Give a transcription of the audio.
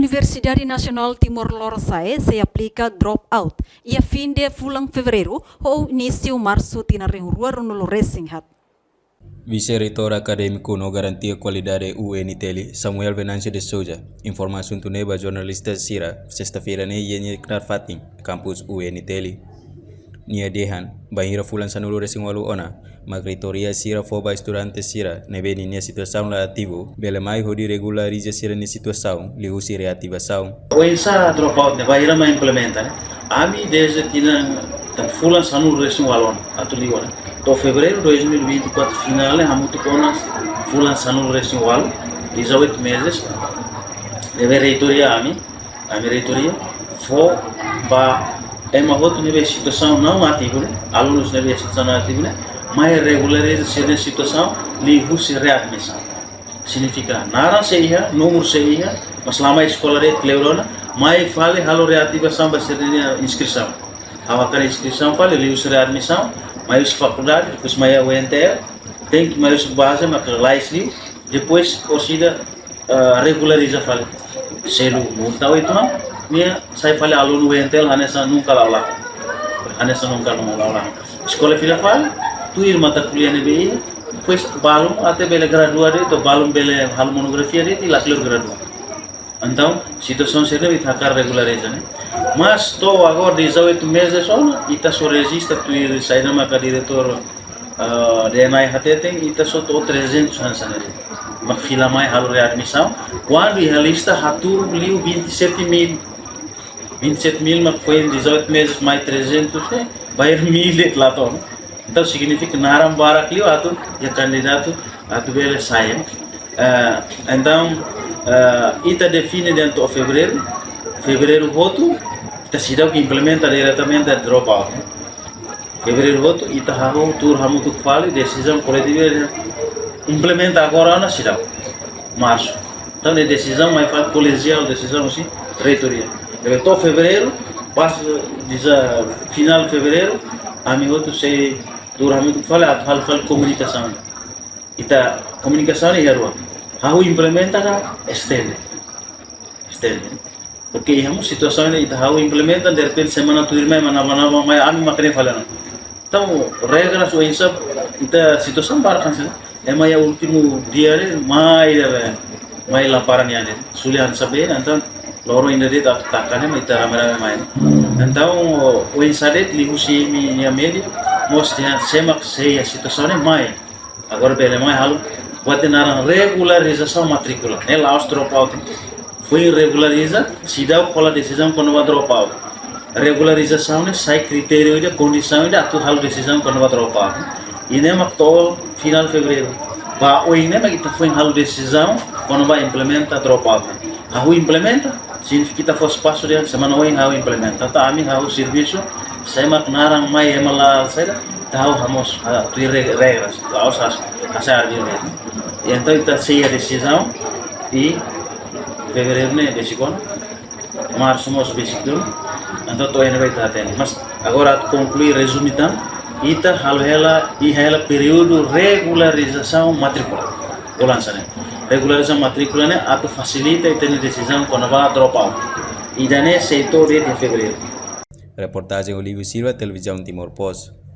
Universidade Nacional Timor-Leste se aplica dropout e a fim de fulang fevereiro ou início março tina rua no Recinghat. Vice-reitor acadêmico no garantia qualidade UNITELI, Samuel Venâncio de Souza, informação tuneba jornalista Sira, sexta-feira ne yenye knarfating, campus UNITELI. Nia dehan, bahira fulan sanulu Recingwalu ona, magreitoria Sira foba estudante Sira, nebeni nia situação la ativo, bele mai hodi regulariza Sira ni situação, liusi reativação. O essa dropout ne bahira ma implementa, né? Ami desde tina fulan sanulu Recingwalu atuligo, né? To fevereiro 2024 final hamutu konas fulan sanulu Recingwalu 18 meses deve reitoria ami reitoria fo ba uma outra situação não ativa, né? Alunos na situação não ativa, né? Mas regulariza a situação, ligo se readmissão. Significa nada seia, número seia, mas lá mais escola de Cleurona, mas fale halo reativação vai ser inscrição. A vaca inscrição fale ligo se readmissão, mas faculdade, depois mais o UNTL, tem que mais base, mas lá depois oscila regulariza fale. Selo multa o então minha saya fale aluno UNTL hanessa nunca lá escola filha fale tu ir mata kuliah nebe depois balum até bela graduado então balum bela hal monografia de e lá graduado então situação seria itacar regulariza né mas to agora 18 meses só ita só registra tu ir sair na diretor DNI hateten ita só to 300 hansa mas fila mais hal readmissão quando a lista hatur liu 27 mil, mas foi em 18 meses mais 300, vai 1.000 lá todo. Então significa que naram barak liu atu ya candidato atu bele saia. Então ita define dentro de fevereiro voto, ita sidau que implementa diretamente a dropout. Fevereiro voto ita hago tur hamu tu fale decisão coletiva implementa agora na sidau. Março. Então a decisão mais faz colegial, decisão assim, reitoria. Então fevereiro, final de fevereiro, a mim outro sei durante fala comunicação. Ita comunicação é erro. How implementa estende. Porque é uma situação ita how implementa de repente semana tu irmã mana mas a mim macre falando. Então regras ou isso ita situação para cancel. É mais o último dia mais laparan ya sulihan saber então loro ainda de takane mas ramai main então o insadet lihu si minha média mostra semak sei a situação é mais agora bele mais halo pode na regularização matrícula ela aos dropout foi regulariza se dá a decisão quando vai dropout regularização é sai critério de condição de atu halo decisão quando vai dropout e nem to final de fevereiro ba o nem mas kita foi halo decisão quando vai implementar dropout how implementa significa que fosse passo de semana hoje how implementa tá a mim how serviço semak narang mai emala saida how hamos tu regras aos asar de e então está sei a decisão e fevereiro né decisão março mos decisão então tô ainda vai estar tendo mas agora concluir resumitando ita ela período regularização matrícula lançamento regularização matrícula né ato facilita e tem decisão quando vai dropout e daí setor de fevereiro. Reportagem Olívio Silva, Televisão Timor Post.